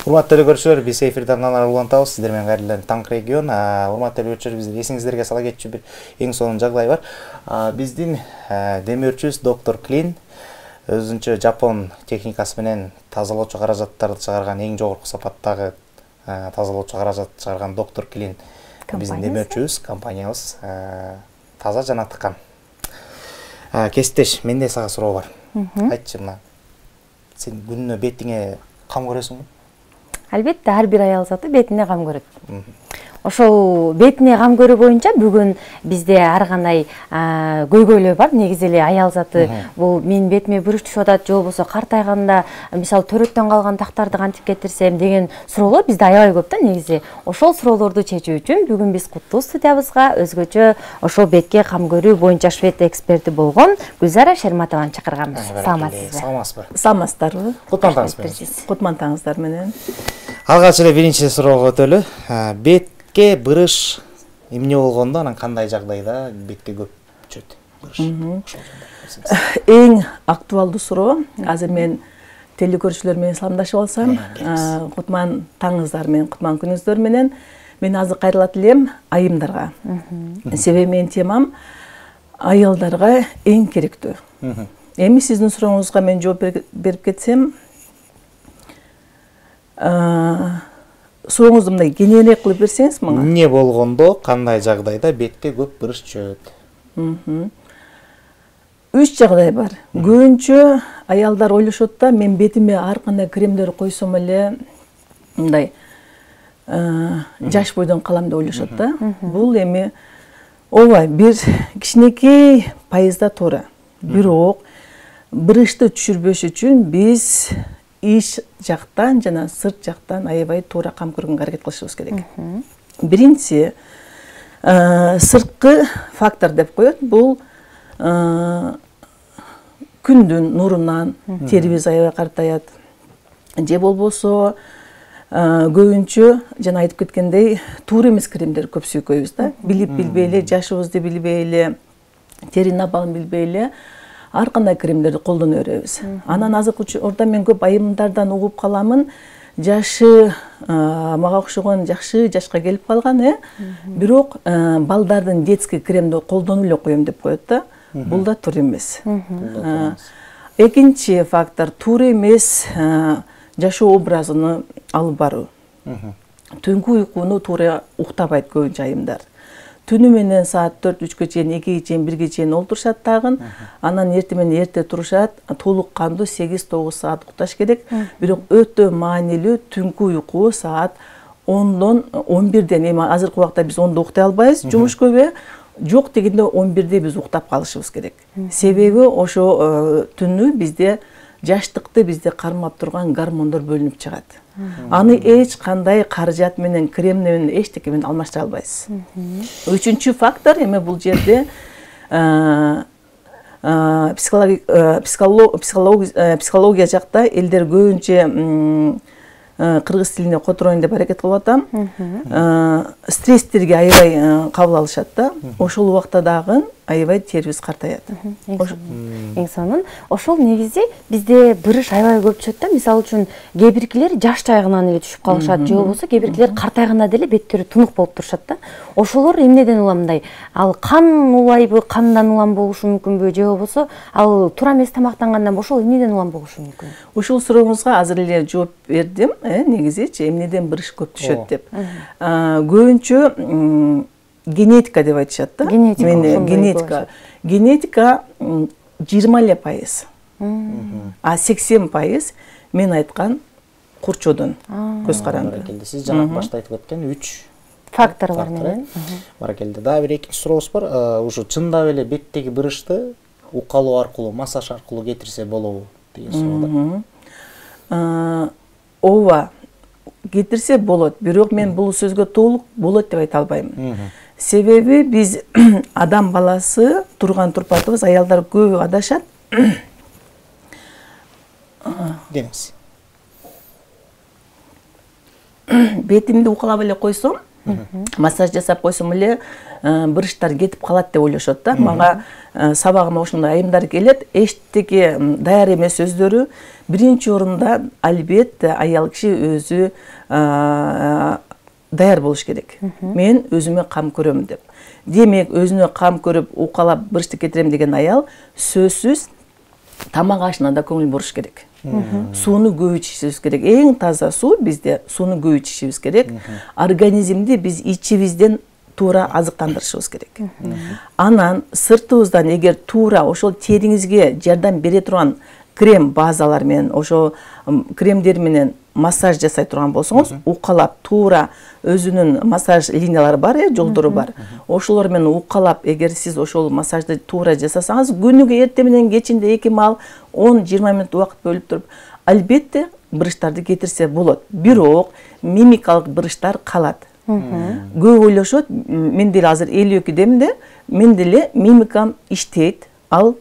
Урматтуу көрүүчүлөр, биз эфирден улантабыз. Сиздер менен кайрадан Таң регион. Урматтуу көрүүчүлөр, биз эсиңиздерге сала кетчү бир эң сонун жагдай бар. Биздин демөөрчүбүз доктор Клин өзүнчө жапон техникасы менен тазалоочу каражаттарды чыгарган, эң жогорку сапаттагы тазалоочу каражат чыгарган доктор Клин биздин демөөрчүбүз, компаниябыз таза жана тыкан. Кесиптеш, менде сага суроо бар. Айтчы, мына сен күнүнө бетиңе кам көрөсүңбү? Албетте, ар бир аял заты бетине кам көрөт. Ошол бетине кам көрүү боюнча бүгүн бизде ар кандай көйгөйлөр бар. Негизи эле аял заты бул менин бетиме буруч түшүп атат, же болбосо картайганда, мисалы төрөттөн калган тактарды кантип кетирсем деген суроолор бизде аябай көп да негизи. Ошол суроолорду чечүү үчүн бүгүн биз куттуу студиябызга өзгөчө ошол бетке кам көрүү боюнча швед эксперти болгон Гүлзара Шерматованы чакырганбыз. Саламатсызбы? Саламатсыздарбы? Кутмантаңыздар менен. Алгач эле биринчи суроого өтөлү. Бетке бырыш эмне болгондо, анан кандай жагдайда бетке көп түшөт? Эң актуалдуу суроо. Азыр мен телекөрүүчүлөр менен саламдашып алсам, кутман таңыңыздар менен, кутман күнүңүздөр менен. Мен азыр кайрылат элем айымдарга. Себеби менин темам аялдарга эң керектүү. Эми сиздин сурооңузга мен жооп берип кетсем, сурооңузду мындай кеңирээк кылып берсеңиз мага. Эмне болгондо, кандай жагдайда бетке көп бырыш түшөт? 3 жагдай бар. Көбүнчө аялдар ойлошот да, мен бетиме ар кандай кремдер койсом эле мындай жаш бойдон калам деп ойлошот да. Бул эми ооба бир кичинекей пайызда туура. Бирок бырышты түшүрбөш үчүн биз ич жактан жана сырт жактан аябай туура кам көргөнгө аракет кылышыбыз керек. Биринчи сырткы фактор деп коет. Бул күндүн нурунан терибиз аябай картаят. Же болбосо көбүнчө жана айтып кеткендей туура эмес кремдер көп сүйкөйбүз да. Билип билбей эле, жашыбызды билбей эле, теринин абалын билбей эле ар кандай кремдерди колдоно беребиз. Анан азыркы учурда мен көп айымдардан угуп каламын, жашы мага окшогон жакшы жашка келип калган, бирок балдардын детский кремди колдонуп эле коем деп коет да. Бул да туура эмес. Экинчи фактор туура эмес жашоо образын алып баруу. Түнкү уйкуну туура уктабайт көбүнчө айымдар. Түнү менен саат 4-3-кө чейин, 2-ге чейин, 1-ге чейин олтурушат тагын. Анан эртең менен эрте турушат. Толук кандуу 8-9 саат укташ керек. Бирок өтө маанилүү түнкү уйку саат 10-дон 11ден. Эми азыркы убакта биз 10да уктай албайбыз, жумуш көбү. Жок дегенде 11де биз уктап калышыбыз керек. Себеби ошо түнү бизде жаштыкты бизде кармап турган гормондор бөлүнүп чыгат. Аны эч кандай каражат менен, крем менен, эчтеке менен алмаштыра албайсыз. Үчүнчү фактор эми бул жерде психология жакта элдер көбүнчө кыргыз тилине котороюн деп аракет кылып атам. Стресстерге аябай кабыл алышат да. Ошол убакта дагы аябай терибиз картаят. Эң сонун. Ошол негизи бизде бырыш аябай көп түшөт да. Мисалы үчүн кээ биркилер жаш жайгынан эле түшүп калышат, же болбосо кээ биркилер картайганда деле беттери тунук болуп турушат да. Ошолор эмнеден уламдай? Ал кан улайбы, кандан улам болушу мүмкүнбү, же болбосо ал туура эмес тамактангандан ошол эмнеден улам болушу мүмкүн? Ошол сурооңузга азыр эле жооп бердим, негизичи эмнеден бырыш көп түшөт деп. Көбүнчө генетика деп айтышат да. Генетика 20%. А 80% мен айткан курчоодон, көз каранды. Сиз жана башта айтып кеткен 3 фактор бар менен. Баракелде. Дагы бир экинчи сурообуз бар. Ушу чындап эле беттеги бырышты укалоо аркылуу, массаж аркылуу кетирсе болобу деген суроо да. Ооба, кетирсе болот. Бирок мен бул сөзгө толук болот деп айта албайм. Себеби биз адам баласы турган турпатыбыз, аялдар көбү адашат. Деңиз. Бетимди укалап эле койсом, массаж жасап койсом эле бырыштар кетип калат деп ойлошот да. Мага сабагыма ошондой айымдар келет, эчтеке даяр эмес өздөрү. Биринчи орунда албетте аял киши өзү даяр болуш керек. Мен өзүмө кам көрөм деп. Демек, өзүнө кам көрүп, укалап бырышты кетирем деген аял сөзсүз тамак ашына да көңүл буруш керек. Сууну көп ичишибиз керек. Эң таза суу бизде сууну көп ичишибиз керек. Организмди биз ичибизден туура азыктандырышыбыз керек. Анан сыртыбыздан эгер туура ошол териңизге жардам бере турган крем базалар менен, ошол кремдер менен массаж жасай турган болсоңуз, укалап туура өзүнүн массаж линиялары бар, жолдору бар. Ошолор менен укалап, эгер сиз ошол массажды туура жасасаңыз, күнүгө эртең менен кечинде 2 маал 10-20 минут убакыт бөлүп туруп, албетте бырыштарды кетирсе болот. Бирок мимикалык бырыштар калат. Көп ойлошот, мен деле азыр 52-демин де, мен деле мимикам иштейт, ал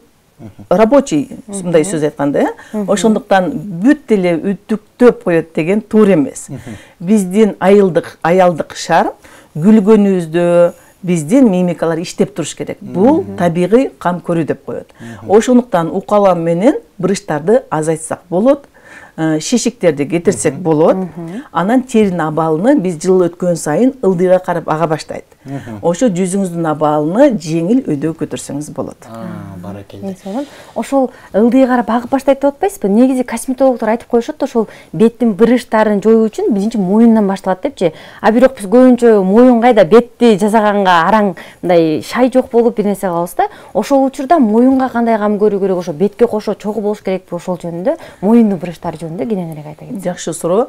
рабочий, мындай сөз айтканда, ошондуктан бүт деле үтүктөп коет деген туура эмес. Биздин аялдык шар күлгөнүбүздө биздин мимикалар иштеп туруш керек. Бул табигый кам көрүү деп коет. Ошондуктан укалам менен бырыштарды азайтсак болот, шишиктерди кетирсек болот. Анан теринин абалыны биз жыл өткөн сайын ылдыйга карап ага баштайт. Ошо жүзүңүздүн абалыны жеңил өйдө көтөрсөңүз болот. Баракелде. Ошол ылдыйга карап агып баштайт деп атпайсызбы? Негизи косметологдор айтып коюшат, ошол беттин бырыштарын жоюу үчүн биринчи моюндан башталат депчи. А бирок биз көбүнчө моюн кайда, бетти жасаганга араң мындай шай жок болуп бир нерсе кылабыз да. Ошол учурда моюнга кандай кам көрүү керек, ошо бетке кошо чогуу болуш керекпи, ошол жөнүндө, моюндун бырыштары жөнүндө кененирээк айта кетсеңиз. Жакшы суроо.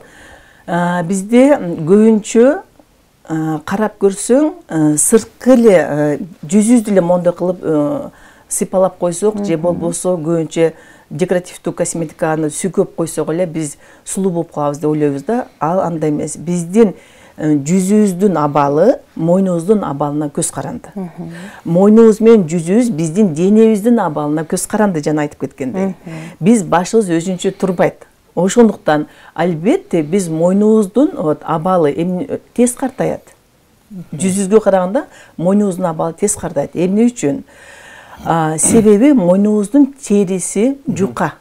Бизде көбүнчө карап көрсөң, сырткы эле жүзүбүздү эле мондой кылып сыпалап койсок, же болбосо көбүнчө декоративдүү косметиканы сүйкөп койсок эле биз сулуу болуп калабыз деп ойлойбуз да. Ал андай эмес. Биздин жүзүбүздүн абалы мойнубуздун абалына көз каранды. Мойнубуз менен жүзүбүз биздин денебиздин абалына көз каранды, жана айтып кеткендей. Биз башыбыз өзүнчө турбайт. Ошондуктан албетте биз мойнубуздун абалы тез картаят. Жүзүбүзгө караганда мойнубуздун абалы тез картайт. Эмне үчүн? Себеби мойнубуздун териси жука.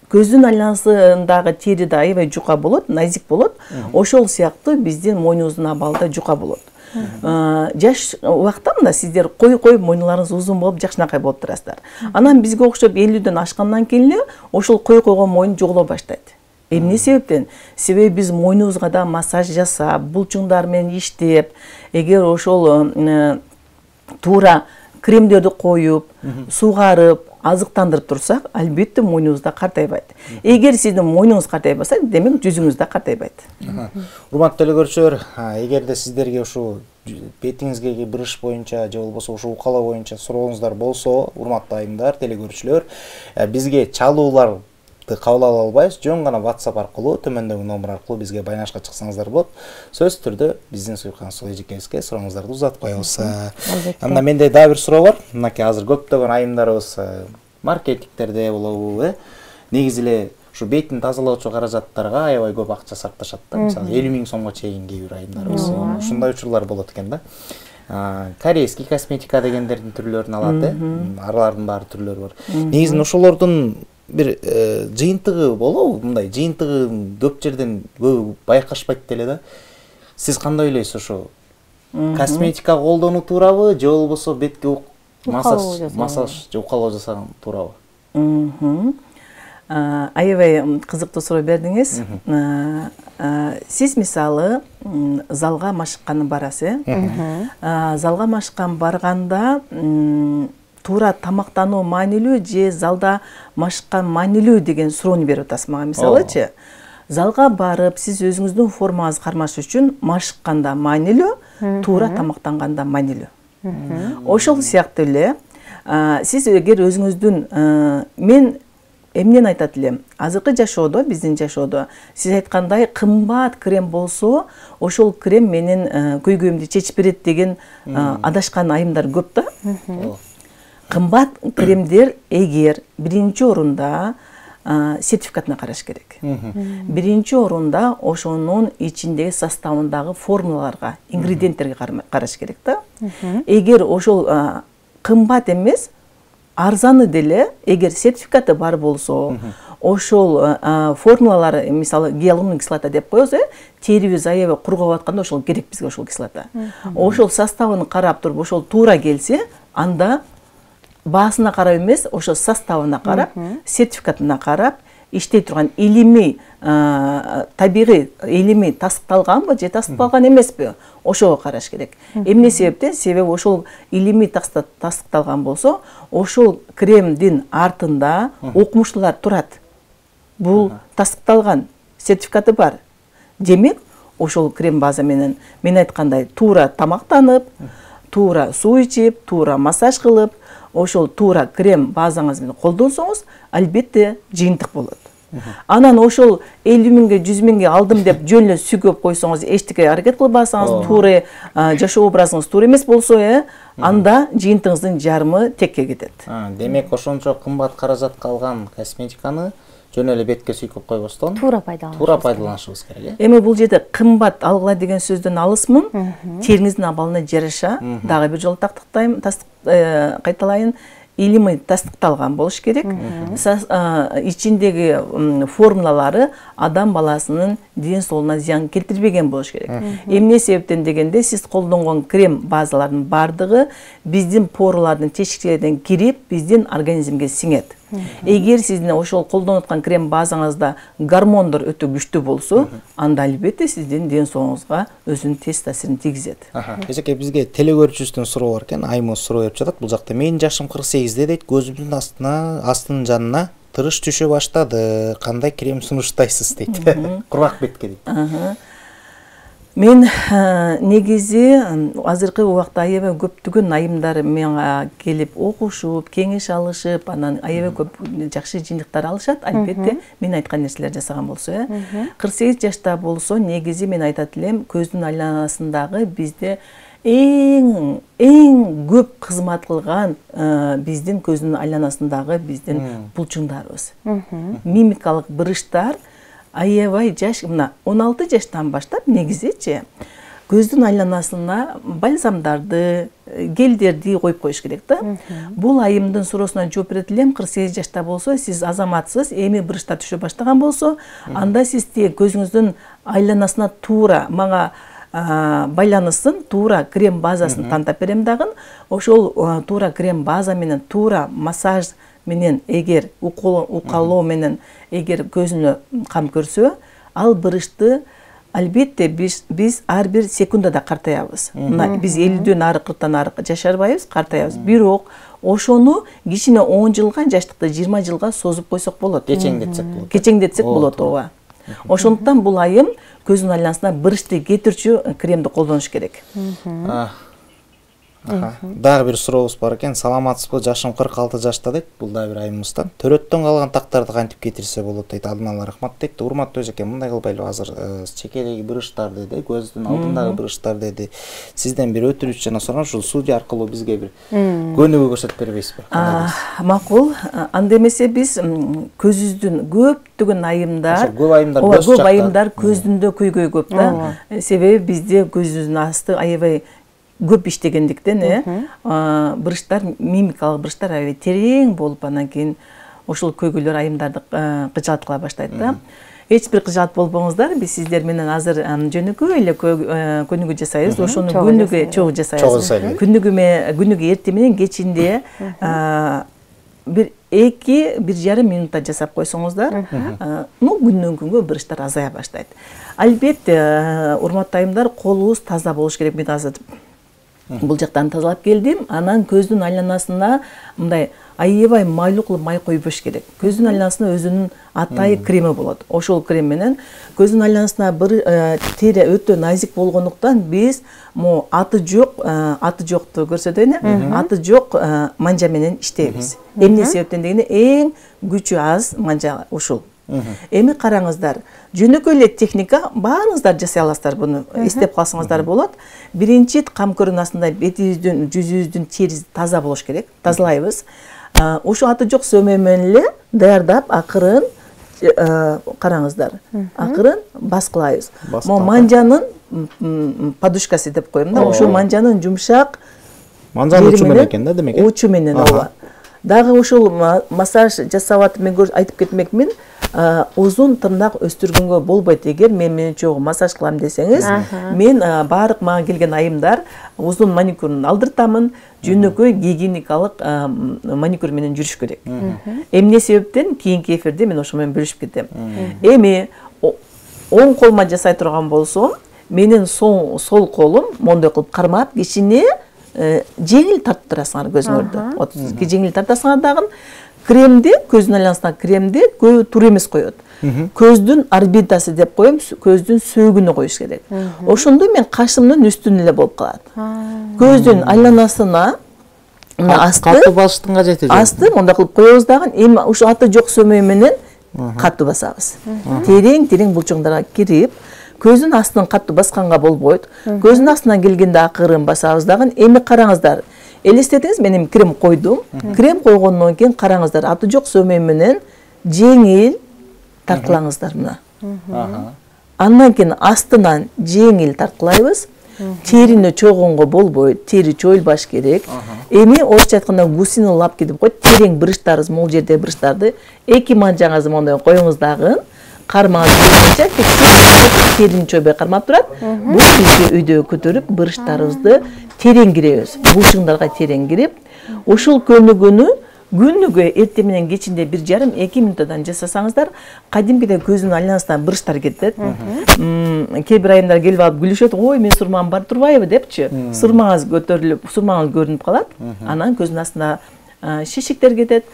Көздүн айланасындагы тери да аябай жука болот, назик болот. Ошол сыяктуу биздин мойнубуздун абалы да жука болот. Жаш убакта мына сиздер коюп мойнуларыңыз узун болуп, жакшынакай болуп турасыздар. Анан бизге окшоп 50дөн ашкандан кийин эле ошол койгон мойун жоголо баштайт. Эмне себептен? Себеби биз мойнубузга да массаж жасап, булчуңдар менен иштеп, эгер ошол туура кремдерди коюп, сугарып, азыктандырып турсак, албетте мойнубуз да картайбайт. Эгер сиздин мойнуңуз картайбаса, демек жүзүңүз да картайбайт. Урматтуу телекөрүүчүлөр, эгерде сиздерге ушул бетиңизге бырыш боюнча же болбосо ушул укалоо боюнча сурооңуздар болсо, урматтуу айымдар, телекөрүүчүлөр, бизге чалуулар кабыл ала албайбыз. Жөн гана WhatsApp аркылуу, төмөндөгү номер аркылуу бизге байланышка чыксаңыздар болот. Сөзсүз түрдө биздин Суйкан Сул эжекебизге сурооңуздарды узатып коебуз. Анда менде дагы бир суроо бар. Мынакей азыр көптөгөн айымдарыбыз маркетингтерде болобу, негизи эле ушу бетин тазалоочу каражаттарга аябай көп акча сарпташат да. Мисалы 50 000 сомго чейин кээ бир айымдарыбыз. Ушундай учурлар болот экен да. Корейский косметика дегендердин түрлөрүн алат, аралардын баары түрлөрү бар. Негизи ошолордун бир жыйынтыгы болобу? Мындай жыйынтыгы көп жерден көп байкашпайт деле да. Сиз кандай ойлойсуз ошо? Косметика колдонуу туурабы же болбосо бетке массаж же укалоо жасаган туурабы? Аябай кызыктуу суроо бердиңиз. Сиз мисалы залга машыкканы барасыз, залга машыккан барганда туура тамактануу маанилүү же залда машыккан маанилүү деген суроону берип атасыз мага. Мисалычы, залга барып сиз өзүңүздүн формаңызды кармаш үчүн машыкканда маанилүү, туура тамактанганда маанилүү. Ошол сыяктуу эле сиз эгер өзүңүздүн мен эмнени айтат элем, азыркы жашоодо, биздин жашоодо сиз айткандай кымбат крем болсо, ошол крем менин көйгөйүмдү чечип берет деген адашкан айымдар көп да. Кымбат кремдер эгер биринчи орунда сертификатына караш керек. Биринчи орунда ошонун ичиндеги составындагы формулаларга, ингредиенттерге караш керек да. Эгер ошол кымбат эмес, арзаны деле, эгер сертификаты бар болсо, ошол формулалары, мисалы гиалуроновая кислота деп коебуз, терибиз аябай кургап атканда ошол керек бизге ошол кислота. Ошол составын карап туруп, ошол туура келсе, анда баасына карап эмес, ошол составына карап, сертификатына карап, иштей турган илимий, табигый илимий тастыкталганбы же тастыкталган эмеспи, ошого караш керек. Эмне себептен? Себеби ошол илимий тастыкталган болсо, ошол кремдин артында окумуштуулар турат. Бул тастыкталган, сертификаты бар. Демек, ошол крем база менен мен айткандай туура тамактанып, туура суу ичип, туура массаж кылып, ошол туура крем базаңыз менен колдонсоңуз, албетте жыйынтык болот. Анан ошол 50 миңге, 100 миңге алдым деп жөн эле сүгөп койсоңуз, эчтеке аракет кылбасаңыз, туура жашоо образыңыз туура эмес болсо, анда жыйынтыгыңыздын жарымы текке кетет. Демек, ошончо кымбат каражатка алган косметиканы жөн эле бетке сүйкөп койбостон туура пайдаланышыбыз керек. Эми бул жерде кымбат алгыла деген сөздөн алысмын. Териңиздин абалына жараша, дагы бир жолу кайталайын, илимий тастыкталган болуш керек. Ичиндеги формулалары адам баласынын ден соолугуна зыян келтирбеген болуш керек. Эмне себептен дегенде, сиз колдонгон крем базалардын бардыгы биздин порлардын тешиктеринен кирип, биздин организмге сиңет. Эгер сиздин ошол колдонуп аткан крем базаңызда гормондор өтө күчтүү болсо, анда албетте сиздин ден соолугуңузга өзүнүн терс таасирин тийгизет. Эжеке, бизге телекөрүүчүбүздүн суроо бар экен, Аймоз суроо берип жатат. Бул жакта менин жашым 48-де дейт, көзүмдүн астынын жанына тырыш түшө баштады. Кандай крем сунуштайсыз дейт. Кургак бетке дейт. Мен негизи азыркы убакта аябай көптөгөн айымдар мага келип окушуп, кеңеш алышып, анан аябай көп жакшы жыйынтыктар алышат. Албетте, мен айткан нерселер жасаган болсо, 48 жашта болсо, негизи мен айтат элем, көздүн айланасындагы бизде эң көп кызмат кылган биздин көздүн айланасындагы биздин булчуңдарыбыз. Мимикалык брыштар аябай жаш, мына 16 жаштан баштап негизичи көздүн айланасына бальзамдарды, гелдерди коюп коюш керек да. Бул айымдын суроосуна жооп берет элем, 48 жашта болсо, сиз азаматсыз, эми брыштар түшө баштаган болсо, анда сиз көзүңүздүн айланасына туура мага байланысын, туура крем базасын тантап берем дагы, ошол туура крем база менен, туура массаж менен, эгер укалоо менен эгер көзүнө кам көрсө, ал брышты албетте биз ар бир секундада картаябыз. Биз 50дөн ары 40тан ары жашарбайбыз, картаябыз. Бирок ошону кичине 10 жылга, жаштыкты 20 жылга созуп койсок болот. Кечеңдетсек болот, ооба. Ошондуктан бул айым көзүнүн айланасына брышты кетирчү кремди колдонуш керек. Дагы бир сурообуз бар экен. Саламатсызбы? Жашым 46 жашта дейт. Бул да бир айымыздан. Төрөттөн калган тактарды кантип кетирсе болот дейт. Алдын рахмат дейт. Урматтуу эжеке, мындай кылбайлы, азыр чекелеги брыштар деди, көздүн алдындагы брыштар деди. Сизден бир өтүнүч жана сураган, ушул студия аркылуу бизге бир көнүгүү көрсөтүп бербейсизби? Макул. Анда эмесе биз көзүбүздүн көптөгөн айымдар, көп айымдар көзүндө көйгөй көп да. Себеби бизде көзүбүздүн асты аябай көп иштегендиктен, брыштар, мимикалык брыштар аябай терең болуп, анан кийин ошол көйгөйлөр айымдарды кыжалат кыла баштайт да. Эч бир кыжалат болбоңуздар, биз сиздер менен азыр жөнөкөй эле көнүгүү жасайбыз, ошону күнүгө чогуу жасайбыз. Күнүгө эртең менен кечинде бир 2–1,5 минутта жасап койсоңуздар, күндөн күнгө брыштар азая баштайт. Албетте, урматтуу айымдар, колубуз таза болуш керек. Мен азыр бул жактан тазалап келдим. Анан көздүн айланасына мындай аябай майлуу кылып май койбош керек. Көздүн айланасына өзүнүн атайы креми болот. Ошол крем менен көздүн айланасына тери өтө назик болгондуктан биз аты жокту көрсөтөйүн, аты жок манжа менен иштейбиз. Эмне себептен дегенде, эң күчү аз манжа ушул. Эми караңыздар, жөнөкөй эле техника, баарыңыздар жасай аласыздар буну, эстеп калсаңыздар болот. Биринчи кам көрүн астында бетибиздин, жүзүбүздүн терisi таза болуш керек, тазалайбыз. Ошо аты жок сөмө менен эле даярдап акырын караңыздар. Акырын баскылайбыз. Могу манжанын подушкасы деп коем да. Ошол манжанын жумшак манжанын учу менен экен да демек. Учу менен ооба. Дагы ушул массаж жасап атып мен айтып кетмекмин. Узун тырнак өстүргөнгө болбойт. Эгер мен менен чогуу массаж кылам десеңиз, мен баарык мага келген айымдар узун маникюрун алдыртамын, жөнөкөй гигиеникалык маникюр менен жүрүш керек. Эмне себептен кийинки эфирде мен ошо менен бөлүшүп кетем. Эми оң колума жасай турган болсом, менин сол колум мондой кылып кармап, кичине жеңил тартып турасыңар көзүңөрдү. Жеңил тартасыңар дагы кремди, көздүн айланасына кремди көбү туура эмес коет. Көздүн орбитасы деп коем, көздүн сөөгүнө коюш керек. Ошондо мен кашымдын үстүнө эле болуп калат. Көздүн айланасына катуу басыштын кажети жок. Асты монда кылып коебуз дагы, эми ушу аты жок сөмөй менен катуу басабыз. Терең булчуңдарга кирип, көздүн астын катуу басканга болбойт. Көздүн астынан келгенде акырын басабыз дагы. Эми караңыздар. Элестетиңиз, мен эми крем койдум. Крем койгондон кийин караңыздар, аты жок сөмөй менен жеңил тарткылаңыздар мына. Андан кийин астынан жеңил тарткылайбыз. Терини чойгонго болбойт, тери чоюлбаш керек. Эми орусча айтканда гусиный лапки деп коет. Терең брыштарыбыз, могул жерде брыштарды эки манжаңызды мондай коюңуз дагы. Кармаңыз боюнча терини чойбой кармап турат. Бул бизге үйдө көтөрүп брыштарыбызды терең киребиз. Булчуңдарга терең кирип, ушул көнүгүүнү күнүгө эртең менен кечинде 1,5-2 минуттан жасасаңыздар, кадимкидей көздүн айланасынан брыштар кетет. Кээ бир айымдар келип алып күлүшөт, ой, мен сурмам бар турбайбы депчи. Сурмаңыз көтөрүлүп, сурмаңыз көрүнүп калат. Анан көздүн астына шишиктер кетет.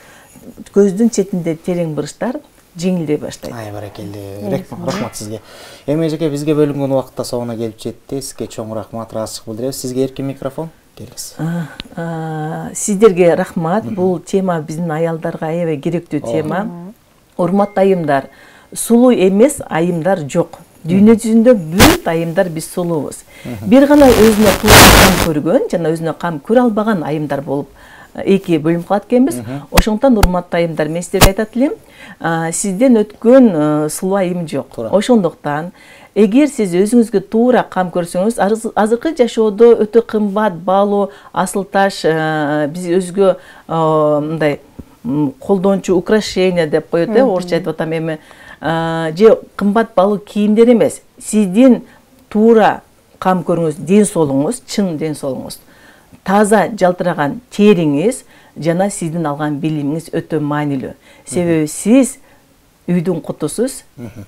Көздүн четинде терең брыштар жеңилдей баштайт. Ай, баракелде. Рахмат сизге. Эми эжеке, бизге бөлүнгөн убакыт да соңуна келип жетти. Сизге чоң рахмат, ыраазычылык билдиребиз. Сизге эркин микрофон. Келиңиз. Сиздерге рахмат. Бул тема биздин аялдарга аябай керектүү тема. Урматтуу айымдар, сулуу эмес айымдар жок. Дүйнө жүзүндө бүт айымдар биз сулуубуз. Бир гана өзүнө туура кам көргөн жана өзүнө кам көрө албаган айымдар болуп эки бөлүнүп калат экенбиз. Ошондон урматтуу айымдар, мен сиздерге айтат элем, сизден өткөн сулуу айым жок. Ошондуктан эгер сиз өзүңүзгө туура кам көрсөңүз, азыркы жашоодо өтө кымбат баалуу асыл таш, биз өзгө мындай колдончу украшения деп коет, орусча айтып атам эми, же кымбат баалуу кийимдер эмес. Сиздин туура кам көрүңүз, ден соолугуңуз, чын ден соолугуңуз, таза жалтыраган териңиз жана сиздин алган билимиңиз өтө маанилүү. Себеби сиз үйдүн кутусуз,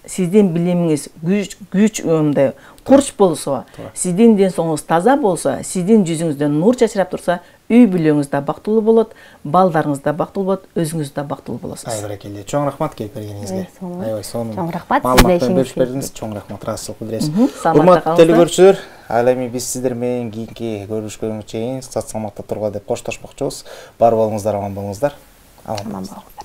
сиздин билимиңиз күч мындай курч болсо, сиздин ден соолугуңуз таза болсо, сиздин жүзүңүздөн нур чачырап турса, үй бүлөңүз да бактылуу болот, балдарыңыз да бактылуу болот, өзүңүз да бактылуу болосуз. Ай, баракелде. Чоң рахмат келип бергениңизге. Аябай сонун. Чоң рахмат, Маалыматтарды бөлүшүп бердиңиз. Чоң рахмат, ыраазычылык билдиребиз. Урматтуу телекөрүүчүлөр, ал эми биз сиздер менен кийинки көрүшкөнгө чейин сак саламатта тургула деп коштошмокчубуз. Бар болуңуздар, аман болуңуздар. Аман болуңуздар.